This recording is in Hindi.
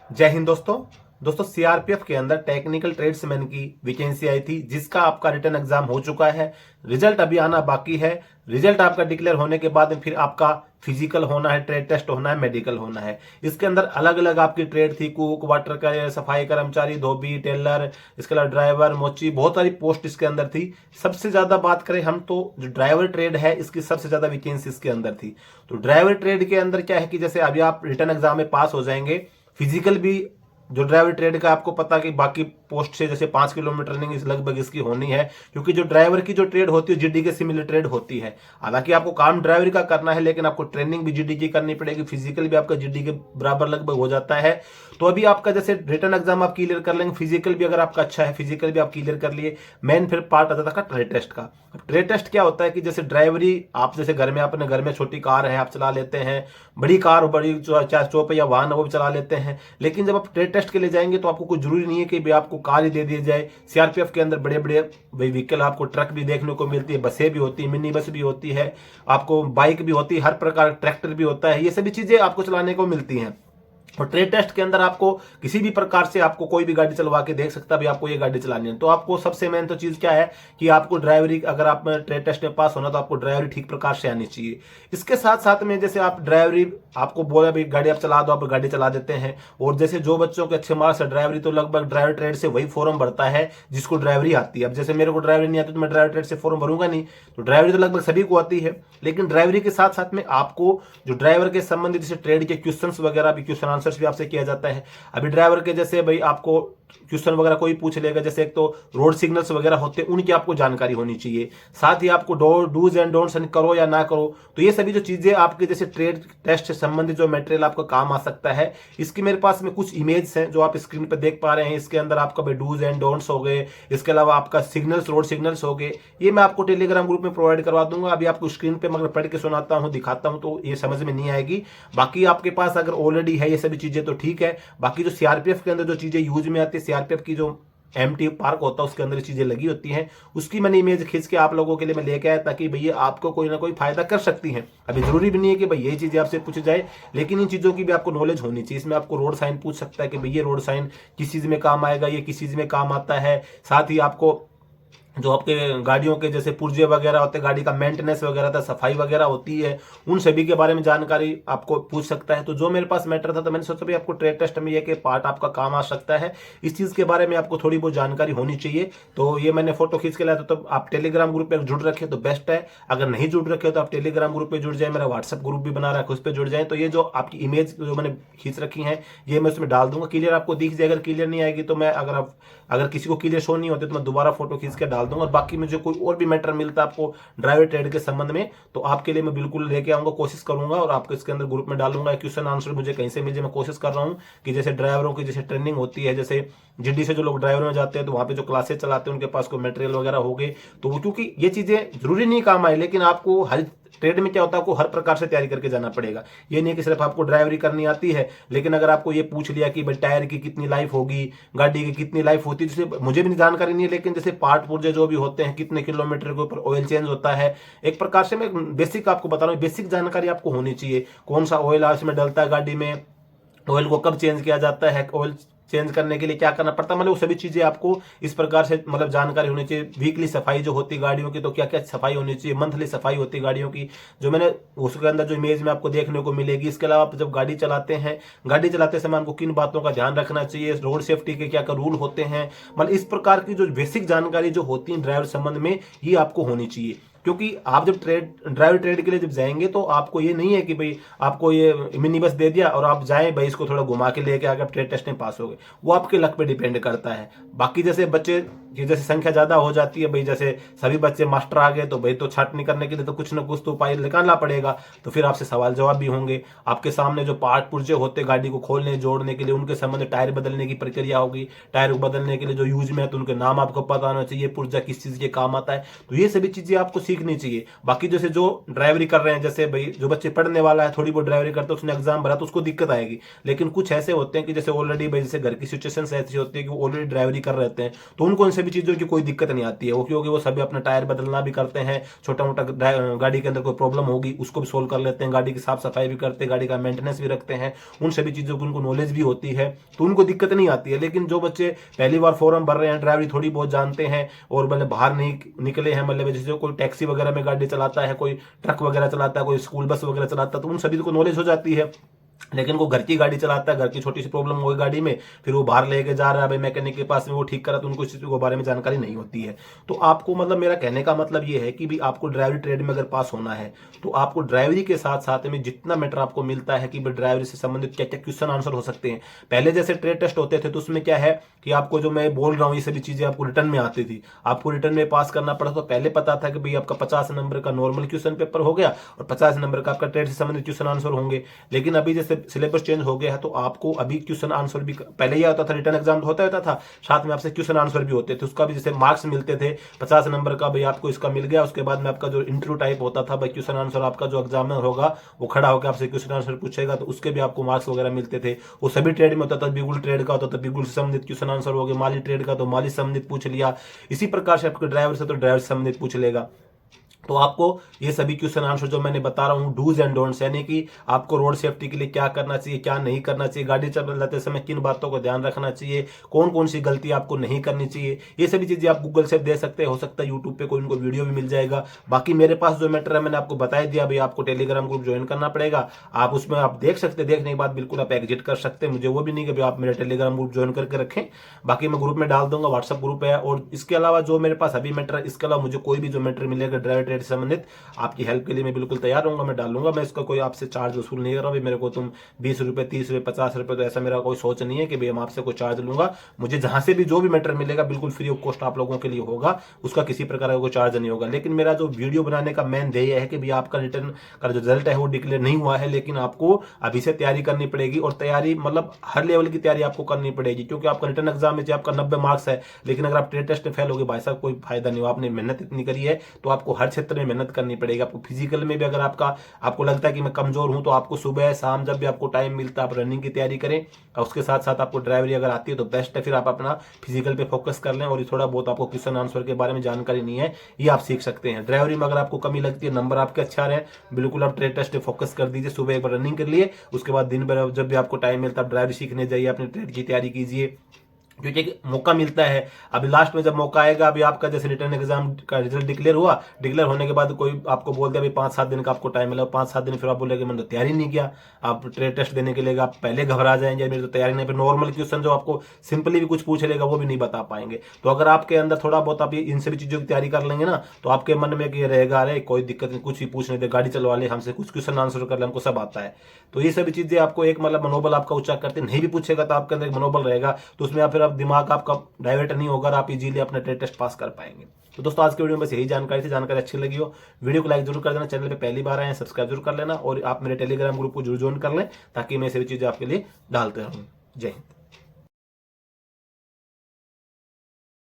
जय हिंद दोस्तों सीआरपीएफ के अंदर टेक्निकल ट्रेड्समैन की वैकेंसी आई थी, जिसका आपका रिटर्न एग्जाम हो चुका है। रिजल्ट अभी आना बाकी है। रिजल्ट आपका डिक्लेयर होने के बाद फिर आपका फिजिकल होना है, ट्रेड टेस्ट होना है, मेडिकल होना है। इसके अंदर अलग अलग आपकी ट्रेड थी, कुक, वाटर का, सफाई कर्मचारी, धोबी, टेलर, इसके अलावा ड्राइवर, मोची, बहुत सारी पोस्ट इसके अंदर थी। सबसे ज्यादा बात करें हम तो जो ड्राइवर ट्रेड है, इसकी सबसे ज्यादा वैकेंसी इसके अंदर थी। तो ड्राइवर ट्रेड के अंदर क्या है कि जैसे अभी आप रिटर्न एग्जाम में पास हो जाएंगे, फिजिकल भी जो ड्राइवर ट्रेड का आपको पता कि बाकी पोस्ट से जैसे 5 किलोमीटर रनिंग इस लगभग इसकी होनी है, क्योंकि जो ड्राइवर की जो ट्रेड होती है जीडी के सिमिलर ट्रेड होती है। हालांकि आपको काम ड्राइवरी का करना है, लेकिन आपको ट्रेनिंग भी जीडी की करनी पड़ेगी, फिजिकल भी आपका जीडी के बराबर लगभग हो जाता है। तो अभी आपका जैसे रिटर्न एग्जाम आप क्लियर कर लेंगे, फिजिकल भी अगर आपका अच्छा है, फिजिकल भी आप क्लियर कर लिए, मेन फिर पार्ट आता था ट्रेड टेस्ट का। ट्रेड टेस्ट क्या होता है कि जैसे ड्राइवरी आप जैसे घर में अपने घर में छोटी कार है आप चला लेते हैं, बड़ी कार बड़ी चाहे चौपहिया वाहन है वो भी चला लेते हैं, लेकिन जब आप ट्रेड टेस्ट के लिए जाएंगे तो आपको कुछ जरूरी नहीं है कि भाई आपको कार ही दे दी जाए। सीआरपीएफ के अंदर बड़े बड़े व्हीकल आपको ट्रक भी देखने को मिलती है, बसें भी होती है, मिनी बस भी होती है, आपको बाइक भी होती है, हर प्रकार ट्रैक्टर भी होता है, ये सभी चीजें आपको चलाने को मिलती हैं। और ट्रेड टेस्ट के अंदर आपको किसी भी प्रकार से आपको कोई भी गाड़ी चलवा के देख सकता है भी आपको ये गाड़ी चलानी है। तो आपको सबसे मेन तो चीज क्या है कि आपको ड्राइवरी, अगर आप ट्रेड टेस्ट में पास होना तो आपको ड्राइवरी ठीक प्रकार से आनी चाहिए। इसके साथ साथ में जैसे आप ड्राइवरी आपको बोला भाई गाड़ी आप चला दो, आप गाड़ी चला देते हैं। और जैसे जो बच्चों के अच्छे मार्क्स है ड्राइवरी, तो लगभग ड्राइवर ट्रेड से वही फॉर्म भरता है जिसको ड्राइवरी आती है। अब जैसे मेरे को ड्राइवरी नहीं आती तो मैं ड्राइवर ट्रेड से फॉर्म भरूंगा नहीं, तो ड्राइवरी तो लगभग सभी को आती है। लेकिन ड्राइवरी के साथ साथ में आपको जो ड्राइवर के संबंधित जैसे ट्रेड के क्वेश्चंस वगैरह भी, क्वेश्चन आंसर्स भी आपसे किया जाता है। अभी ड्राइवर के जैसे भाई आपको क्वेश्चन वगैरह कोई पूछ लेगा, जैसे एक तो रोड सिग्नल्स वगैरह होते हैं उनकी आपको जानकारी होनी चाहिए, साथ ही आपको डूज एंड डोंट्स करो या ना करो। तो ये सभी जो चीजें आपके जैसे ट्रेड टेस्ट से संबंधित जो मटेरियल आपका काम आ सकता है, इसकी मेरे पास में कुछ इमेज हैं जो आप स्क्रीन पर देख पा रहे हैं। इसके अंदर आपका भाई डूज एंड डोंट्स हो गए, इसके अलावा आपका सिग्नल्स, रोड सिग्नल्स हो गए, ये मैं आपको टेलीग्राम ग्रुप में प्रोवाइड करवा दूंगा। अभी आपको स्क्रीन पे मगर पढ़ के सुनाता हूँ, दिखाता हूँ तो ये समझ में नहीं आएगी। बाकी आपके पास अगर ऑलरेडी है ये सभी चीजें तो ठीक है। बाकी जो सीआरपीएफ के अंदर जो चीजें यूज में आती है, सीआरपीएफ की जो एमटी पार्क होता है उसके अंदर चीजें लगी होती हैं, उसकी मैंने इमेज खींच के आप लोगों के लिए मैं लेके आया ताकि भैया आपको कोई ना कोई फायदा कर सकती हैं। अभी जरूरी भी नहीं है कि भाई यही चीजें आपसे पूछ जाए, लेकिन इन चीजों की भी आपको नॉलेज होनी चाहिए। इसमें आपको रोड साइन पूछ सकता है कि भैया रोड साइन किस चीज में काम आएगा, ये किस चीज में काम आता है। साथ ही आपको जो आपके गाड़ियों के जैसे पुर्जे वगैरह होते हैं, गाड़ी का मेंटेनेंस वगैरह था, सफाई वगैरह होती है, उन सभी के बारे में जानकारी आपको पूछ सकता है। तो जो मेरे पास मैटर था तो मैंने सोचा भाई आपको ट्रेड टेस्ट में ये कि पार्ट आपका काम आ सकता है, इस चीज के बारे में आपको थोड़ी बहुत जानकारी होनी चाहिए। तो ये मैंने फोटो खींच के लाया था। तो आप टेलीग्राम ग्रुप में जुड़ रखे तो बेस्ट है, अगर नहीं जुड़ रखे तो आप टेलीग्राम ग्रुप में जुड़ जाए, मेरा व्हाट्सएप ग्रुप भी बना रखा है उस पर जुड़ जाए। तो ये जो आपकी इमेज जो मैंने खींच रखी है ये मैं उसमें डाल दूंगा, क्लियर आपको दिख जाए। अगर क्लियर नहीं आएगी तो मैं अगर किसी को क्लियर शो नहीं होते तो मैं दोबारा फोटो खींच के डाल दूंगा। और बाकी मुझे कोई और भी मैटर मिलता है आपको ड्राइवर ट्रेड के संबंध में तो आपके लिए मैं बिल्कुल लेके आऊंगा, कोशिश करूंगा और आपको इसके अंदर ग्रुप में डालूंगा। क्वेश्चन आंसर मुझे कहीं से मिल जाए, मैं कोशिश कर रहा हूँ कि जैसे ड्राइवरों की जैसे ट्रेनिंग होती है, जैसे जीडी से जो लोग ड्राइवर में जाते हैं तो वहां पे जो क्लासेस चलाते हैं उनके पास कोई मटेरियल वगैरह हो गए तो वो, क्योंकि ये चीजें जरूरी नहीं काम आए, लेकिन आपको हर ट्रेड में क्या होता है आपको हर प्रकार से तैयारी करके जाना पड़ेगा। ये नहीं कि सिर्फ आपको ड्राइवरी करनी आती है, लेकिन अगर आपको ये पूछ लिया कि भाई टायर की कितनी लाइफ होगी, गाड़ी की कितनी लाइफ होती है, जैसे मुझे भी जानकारी नहीं है, लेकिन जैसे पार्ट पुर्जे जो भी होते हैं, कितने किलोमीटर के ऊपर ऑयल चेंज होता है, एक प्रकार से मैं बेसिक आपको बता रहा हूँ, बेसिक जानकारी आपको होनी चाहिए। कौन सा ऑयल इसमें डलता है गाड़ी में, ऑयल को कब चेंज किया जाता है, ऑयल चेंज करने के लिए क्या करना पड़ता है, मतलब वो सभी चीजें आपको इस प्रकार से मतलब जानकारी होनी चाहिए। वीकली सफाई जो होती है गाड़ियों की तो क्या क्या सफाई होनी चाहिए, मंथली सफाई होती है गाड़ियों की, जो मैंने उसके अंदर जो इमेज में आपको देखने को मिलेगी। इसके अलावा आप जब गाड़ी चलाते हैं, गाड़ी चलाते समय आपको किन बातों का ध्यान रखना चाहिए, रोड सेफ्टी के क्या क्या रूल होते हैं, मतलब इस प्रकार की जो बेसिक जानकारी जो होती है ड्राइवर संबंध में ये आपको होनी चाहिए। क्योंकि आप जब ड्राइवर ट्रेड के लिए जब जाएंगे तो आपको ये नहीं है कि भाई आपको ये मिनी बस दे दिया और आप जाएं भाई इसको थोड़ा घुमा के लेके आके आप ट्रेड टेस्ट में पास हो गए, वो आपके लक पे डिपेंड करता है। बाकी जैसे बच्चे की जैसे संख्या ज्यादा हो जाती है, भाई जैसे सभी बच्चे मास्टर आ गए तो भाई तो छाटनी करने के लिए तो कुछ ना कुछ तो उपाय निकालना पड़ेगा, तो फिर आपसे सवाल जवाब भी होंगे। आपके सामने जो पार्ट पुर्जे होते गाड़ी को खोलने जोड़ने के लिए उनके संबंध टायर बदलने की प्रक्रिया होगी, टायर बदलने के लिए जो यूज में है तो उनके नाम आपको पता होना चाहिए, पुर्जा किस चीज के काम आता है, तो ये सभी चीजें आपको सीखनी चाहिए। बाकी जैसे जो ड्राइवरी कर रहे हैं, जैसे भाई जो बच्चे पढ़ने वाला है थोड़ी बहुत ड्राइवरी करते हैं, उसने एग्जाम भरा तो उसको दिक्कत आएगी। लेकिन कुछ ऐसे होते हैं कि जैसे ऑलरेडी भाई जैसे घर की सिचुएशन ऐसी होती है कि वो ऑलरेडी ड्राइवरी कर रहे हैं तो उनको इन सभी सभी चीज़ों की कोई दिक्कत नहीं आती है वो, क्योंकि वो सभी अपना टायर बदलना भी करते हैं, छोटा मोटा गाड़ी के अंदर कोई प्रॉब्लम होगी उसको भी सोल्व कर लेते हैं, गाड़ी की साफ सफाई भी करते हैं, गाड़ी का मेंटेनेंस भी रखते हैं, उन सभी चीज़ों की उनको नॉलेज भी होती है, तो उनको दिक्कत नहीं आती है। लेकिन जो बच्चे पहली बार फॉर्म भर रहे हैं, ड्राइवरी थोड़ी बहुत जानते हैं और मतलब बाहर नहीं निकले हैं, मतलब जैसे कोई टैक्सी वगैरह में गाड़ी चलाता है, कोई ट्रक वगैरह चलाता है, कोई स्कूल बस वगैरह चलाता है, तो उन सभी को नॉलेज हो जाती है। लेकिन वो घर की गाड़ी चलाता है, घर की छोटी सी प्रॉब्लम हो गई गाड़ी में, फिर वो बाहर लेके जा रहा है भाई मैकेनिक के पास में, वो ठीक करा, तो उनको इस चीज के बारे में जानकारी नहीं होती है। तो आपको मतलब मेरा कहने का मतलब ये है कि भी आपको ड्राइवरी ट्रेड में अगर पास होना है तो आपको ड्राइवरी के साथ साथ में जितना मैटर आपको मिलता है कि ड्राइवरी से संबंधित क्या क्या क्वेश्चन आंसर हो सकते हैं। पहले जैसे ट्रेड टेस्ट होते थे तो उसमें क्या है कि आपको जो मैं बोल रहा हूँ ये सभी चीजें आपको रिटर्न में आती थी, आपको रिटर्न में पास करना पड़ा। तो पहले पता था कि भाई आपका 50 नंबर का नॉर्मल क्वेश्चन पेपर हो गया और 50 नंबर का आपका ट्रेड से संबंधित क्वेश्चन आंसर होंगे। लेकिन अभी जैसे सिलेबस चेंज हो गया है तो आपको अभी क्वेश्चन आंसर भी, पहले यह होता था रिटर्न एग्जाम होता था साथ में आपसे क्वेश्चन आंसर भी होते थे, उसका भी जैसे मार्क्स मिलते थे 50 नंबर का, भाई आपको इसका मिल गया। उसके बाद में आपका जो इंटरव्यू टाइप होता था, भाई क्वेश्चन आंसर आपका जो एग्जामिनर होगा वो खड़ा होकर आपसे क्वेश्चन आंसर पूछेगा, तो उसके भी आपको मार्क्स वगैरह मिलते थे। वो सभी ट्रेड में होता था, बिगुल ट्रेड का होता था बिगुल से संबंधित क्वेश्चन आंसर हो गए, माली ट्रेड का तो माली से संबंधित पूछ लिया, इसी प्रकार से आपके ड्राइवर से तो ड्राइवर से संबंधित पूछ लेगा। तो आपको ये सभी क्वेश्चन आंसर जो मैंने बता रहा हूँ डूज एंड डोंट्स, यानी कि आपको रोड सेफ्टी के लिए क्या करना चाहिए, क्या नहीं करना चाहिए, गाड़ी चलाते समय किन बातों को ध्यान रखना चाहिए, कौन कौन सी गलती आपको नहीं करनी चाहिए, ये सभी चीजें आप गूगल से दे सकते हैं। हो सकता है यूट्यूब पे कोई उनको वीडियो भी मिल जाएगा। बाकी मेरे पास जो मैटर है मैंने आपको बता दिया, भाई आपको टेलीग्राम ग्रुप ज्वाइन करना पड़ेगा, आप उसमें आप देख सकते हैं, देखने के बाद बिल्कुल आप एग्जिट कर सकते हैं। मुझे वो भी नहीं कि आप मेरा टेलीग्राम ग्रुप ज्वाइन करके रखें, बाकी मैं ग्रुप में डाल दूंगा, व्हाट्सअप ग्रुप है। और इसके अलावा जो मेरे पास अभी मैटर है, इसके अलावा मुझे कोई भी जो मैटर मिलेगा ड्राइवर ट्रेड से संबंधित, आपकी हेल्प के लिए मैं बिल्कुल तैयार रहूंगा, मैं डालूंगा। मैं इसका कोई आपसे चार्ज वसूल नहीं कर रहा हूँ, मेरे को तुम 20 रुपए 30 रुपए 50 रुपए, तो ऐसा मेरा कोई सोच नहीं है कि भाई हम आपसे कोई चार्ज लूंगा। मुझे जहां से भी जो भी मैटर मिलेगा बिल्कुल फ्री ऑफ कॉस्ट आप लोगों के लिए होगा, उसका किसी प्रकार का कोई चार्ज नहीं होगा। लेकिन मेरा जो वीडियो बनाने का मेन ध्येय है कि भाई आपका रिटर्न का जो रिजल्ट है वो डिक्लेयर नहीं हुआ है, लेकिन आपको अभी से तैयारी करनी पड़ेगी। और तैयारी मतलब हर लेवल की तैयारी आपको करनी पड़ेगी, क्योंकि आपका रिटर्न एग्जाम में आपका 90 मार्क्स है, लेकिन अगर आप ट्रेड टेस्ट में फेल हो गए भाई साहब कोई फायदा नहीं हो, आपने मेहनत इतनी करी है तो आपको हर क्षेत्र में मेहनत करनी पड़ेगी। आपको फिजिकल में भी अगर आपको लगता है कि मैं कमजोर हूं तो आपको सुबह शाम जब भी आपको टाइम मिलता है आप रनिंग की तैयारी करें, और उसके साथ साथ आपको ड्राइवरी अगर आती है तो बेस्ट है, फिर आप अपना फिजिकल पे फोकस कर लें। और ये थोड़ा बहुत आपको क्वेश्चन आंसर के बारे में जानकारी नहीं है ये आप सीख सकते हैं। ड्राइवरी में अगर आपको कमी लगती है, नंबर आपके अच्छा रहे, बिल्कुल आप ट्रेड टेस्ट पे फोकस कर दीजिए, सुबह एक बार रनिंग कर लिए, उसके बाद दिन भर जब भी आपको टाइम मिलता है ड्राइवरी सीखने जाइए, अपनी ट्रेड की तैयारी कीजिए, क्योंकि एक मौका मिलता है। अभी लास्ट में जब मौका आएगा, अभी आपका जैसे रिटर्न एग्जाम का रिजल्ट डिक्लेयर हुआ, डिक्लेयर होने के बाद कोई आपको बोल दिया भाई 5-7 दिन का आपको टाइम मिला, 5-7 दिन फिर आप बोलेंगे मैंने तो तैयारी नहीं किया, आप ट्रेड टेस्ट देने के लिए आप पहले घबरा जाएंगे, मेरी तो तैयारी नहीं, फिर नॉर्मल क्वेश्चन जो आपको सिंपली भी कुछ पूछ लेगा वो भी नहीं बता पाएंगे। तो अगर आपके अंदर थोड़ा बहुत आप इन सभी चीजों की तैयारी कर लेंगे ना, तो आपके मन में ये रहेगा अरे कोई दिक्कत नहीं, कुछ भी पूछने दे, गाड़ी चलवा ले हमसे, कुछ क्वेश्चन आंसर कर ले, हमको सब आता है। तो ये सभी चीजें आपको एक मतलब मनोबल आपका ऊंचा करते, नहीं भी पूछेगा तो आपके अंदर एक मनोबल रहेगा, तो उसमें फिर आप दिमाग आपका डाइवर्ट नहीं होगा, आप इजीली अपना ट्रेड टेस्ट पास कर पाएंगे। तो दोस्तों आज के वीडियो में बस यही जानकारी थी, जानकारी अच्छी लगी हो वीडियो को लाइक जरूर कर देना, चैनल पे पहली बार आए हैं सब्सक्राइब जरूर कर लेना, और आप मेरे टेलीग्राम ग्रुप को जरूर ज्वाइन कर लें ताकि मैं सभी चीजें आपके लिए डालते रहूं। जय हिंद।